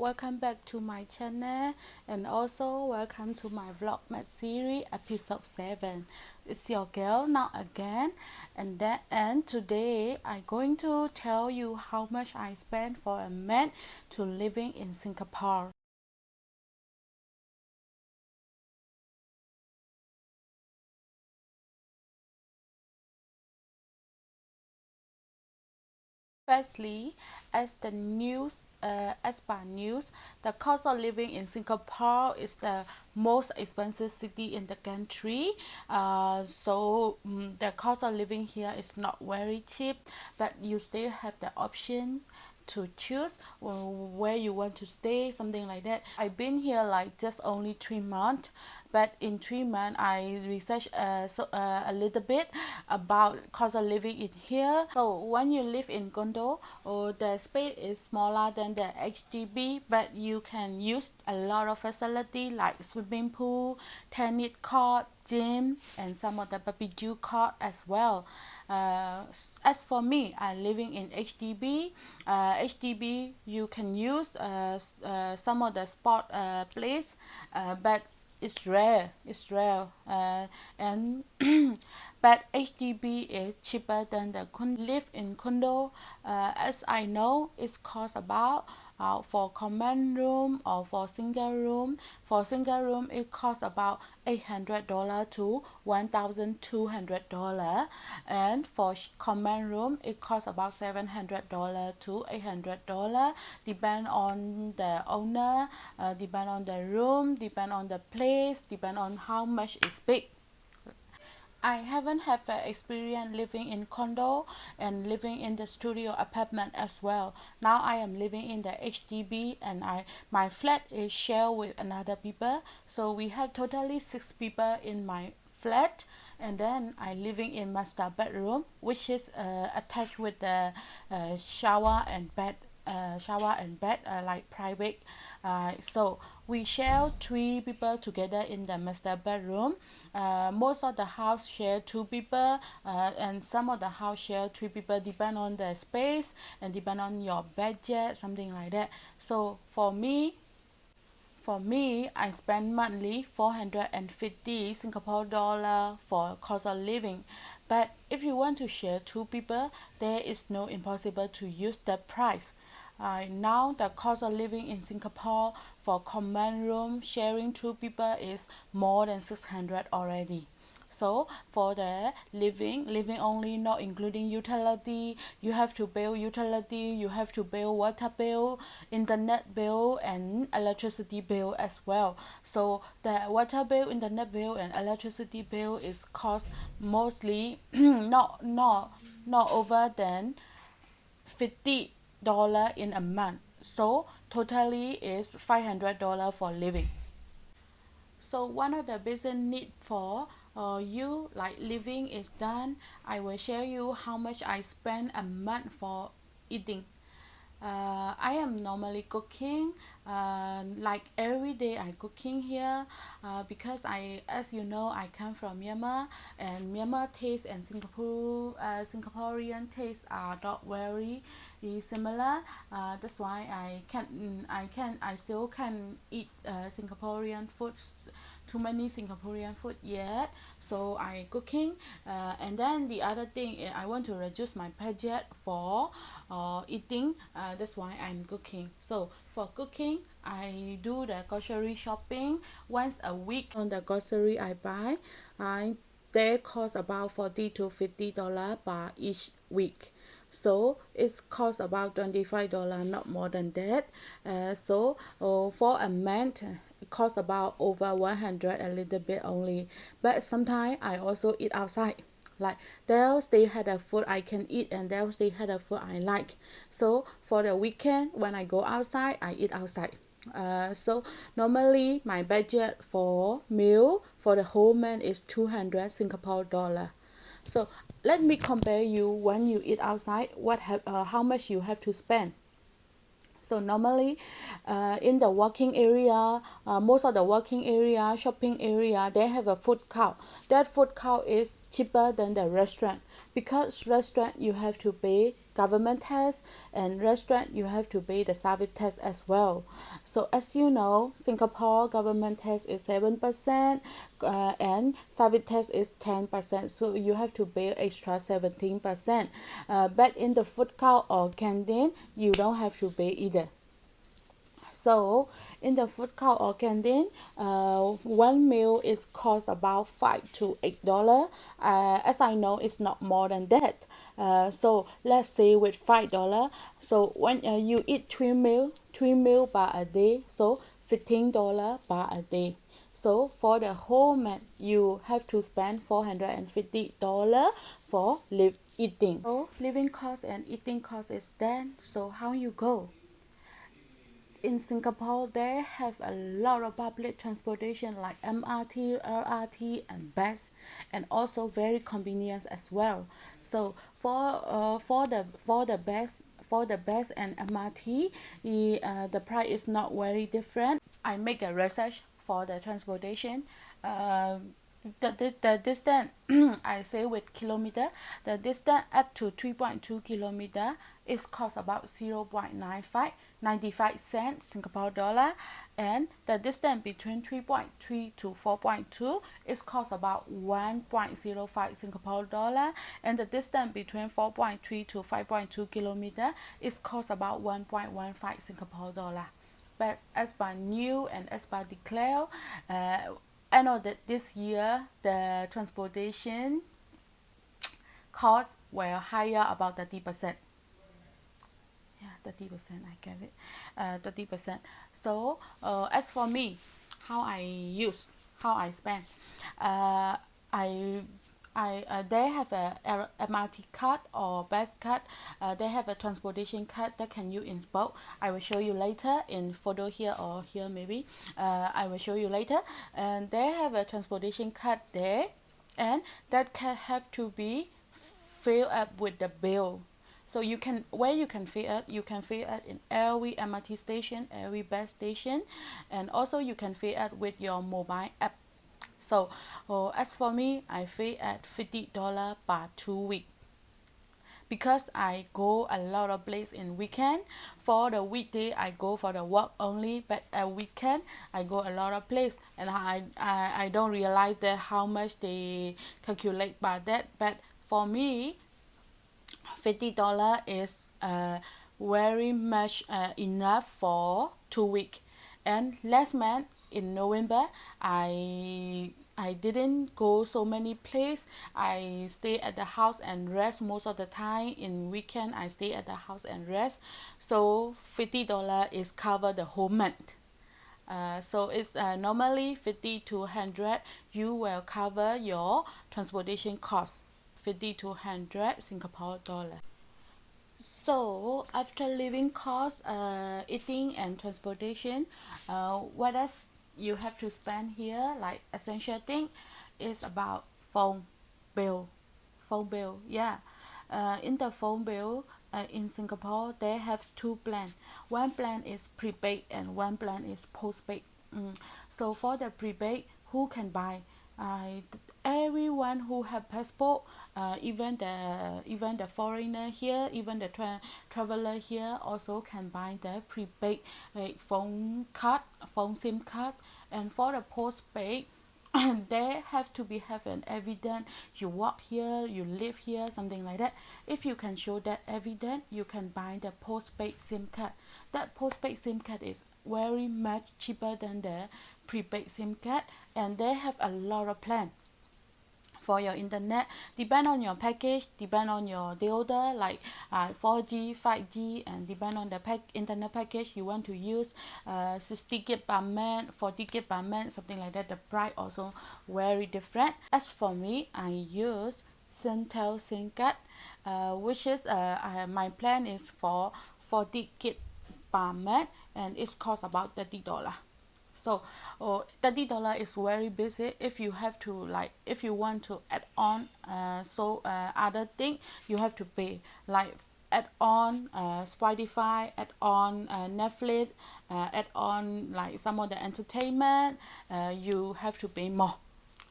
welcome back to my channel, and also welcome to my Vlogmas series episode 7. It's your girl Naunt again, and today I'm going to tell you how much I spent for a month to living in Singapore. Firstly, as per news, the cost of living in Singapore is the most expensive city in the country. The cost of living here is not very cheap, but you still have the option to choose where you want to stay, something like that. I've been here like just only 3 months, but in 3 months I researched a little bit about cost of living in here. So when you live in condo, the space is smaller than the HDB, but you can use a lot of facility like swimming pool, tennis court, gym, and some of the barbecue court as well. As for me, I'm living in HDB. HDB, you can use some of the sport place, but it's rare. It's rare, and but HDB is cheaper than the live in condo. As I know, it costs about for common room or for single room. For single room, it costs about $800 to $1,200, and for common room, it costs about $700 to $800. Depend on the owner, depend on the room, depend on the place, depend on how much it's big. I haven't had the experience living in condo and living in the studio apartment as well. Now I am living in the HDB, and my flat is shared with another people. So we have totally 6 people in my flat, and then I living in master bedroom, which is attached with the shower and bed. Like private. So we share 3 people together in the master bedroom. Most of the house share 2 people, and some of the house share 3 people, depend on the space and depend on your budget, something like that. So for me, I spend monthly 450 Singapore dollar for cost of living. But if you want to share 2 people, there is no impossible to use the price. Now the cost of living in Singapore for common room sharing 2 people is more than 600 already. So for the living only, not including utility, you have to pay utility, you have to pay water bill, internet bill, and electricity bill as well. So the water bill, internet bill, and electricity bill is cost mostly not over than $50 in a month. So totally is $500 for living. So one of the basic need for you like living is done. I will share you how much I spend a month for eating. I am normally cooking, like every day I cooking here, because as you know, I come from Myanmar, and Myanmar taste and Singaporean taste are not very similar. That's why I still can eat Singaporean food, too many Singaporean food yet. So I cooking, and then the other thing is I want to reduce my budget for eating. That's why I'm cooking. So for cooking, I do the grocery shopping once a week. On the grocery I buy, they cost about $40 to $50 per each week. So it's cost about $25, not more than that. For a month, it costs about over 100, a little bit only. But sometimes I also eat outside. Like those they had a food I can eat, and those they had a food I like. So for the weekend when I go outside, I eat outside. So normally my budget for meal for the whole month is 200 Singapore dollar. So let me compare you when you eat outside, how much you have to spend. So normally, in the working area, most of the working area, shopping area, they have a food court. That food court is cheaper than the restaurant, because restaurant you have to pay government tax, and restaurant you have to pay the service tax as well. So as you know, Singapore government tax is 7%, and service tax is 10%, so you have to pay extra 17%. But in the food court or canteen, you don't have to pay either. So in the food court or canteen, one meal is cost about $5 to $8. As I know, it's not more than that. So let's say with $5. So when you eat three meal per a day, so $15 per a day. So for the whole month, you have to spend $450 for eating. So living cost and eating cost is done. So how you go? In Singapore, they have a lot of public transportation like MRT, LRT, and bus, and also very convenient as well. So for the bus and MRT, the price is not very different. I make a research for the transportation. The distance I say with kilometer, the distance up to 3.2 kilometer is cost about 0.95 cents Singapore dollar, and the distance between 3.3 to 4.2 is cost about 1.05 Singapore dollar, and the distance between 4.3 to 5.2 kilometer is cost about 1.15 Singapore dollar. But as per new and as per declare, I know that this year the transportation costs were higher about 30%. Yeah, 30%, I get it. 30%. So as for me, how I spend, they have a MRT card or bus card. They have a transportation card that can use in both. I will show you later in photo here or here maybe. I will show you later. And they have a transportation card there, and that can have to be filled up with the bill. So you can fill it in every MRT station, every bus station, and also you can fill it with your mobile app. So as for me, I pay at $50 per 2 week, because I go a lot of place in weekend. For the weekday I go for the work only, but a weekend I go a lot of place, and I don't realize that how much they calculate by that. But for me, $50 is very much enough for 2 weeks. And last month in November, I didn't go so many places. I stay at the house and rest most of the time. In weekend I stay at the house and rest. So $50 is cover the whole month. So it's normally 50 to 100. You will cover your transportation cost, 50 to 100 Singapore dollar. So after living cost, eating and transportation, what else you have to spend here? Like essential thing is about phone bill. Yeah. In the phone bill, in Singapore they have two plans. One plan is prepaid and one plan is postpaid. So for the prepaid, who can buy? Everyone who have passport, even the foreigner here, even the traveler here also can buy the prepaid phone SIM card. And for the postpaid, they have to have an evidence you work here, you live here, something like that. If you can show that evidence, you can buy the postpaid SIM card. That postpaid SIM card is very much cheaper than the prepaid SIM card, and they have a lot of plan for your internet. Depend on your package, depend on your dealer, like 4G, 5G, and depend on the internet package you want to use. 60 gig per month, 40 gig per month, something like that. The price also very different. As for me, I use Singtel SIM card, which is my plan is for 40 gig per month, and it costs about $30. So $30 is very basic. If you have to, like, if you want to add on other thing, you have to pay, like add on Spotify, add on Netflix, add on like some of the entertainment, you have to pay more.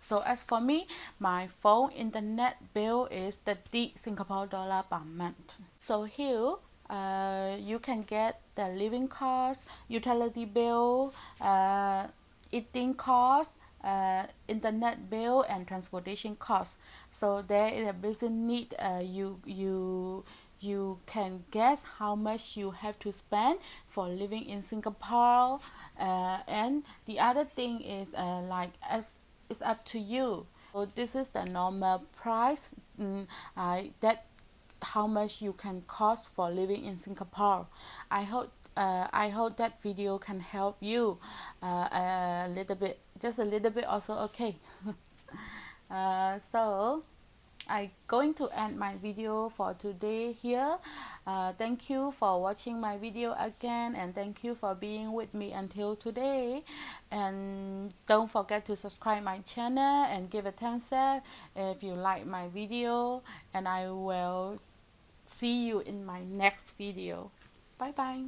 So as for me, my phone internet bill is 30 Singapore dollar per month. So here you can get the living cost, utility bill, eating cost, internet bill, and transportation costs. So there is a basic need. You can guess how much you have to spend for living in Singapore, and the other thing is like as it's up to you. So this is the normal price that how much you can cost for living in Singapore. I hope that video can help you a little bit, just a little bit also okay. So I'm going to end my video for today here. Thank you for watching my video again, and thank you for being with me until today. And don't forget to subscribe my channel and give a thumbs up if you like my video, and I will see you in my next video. Bye bye.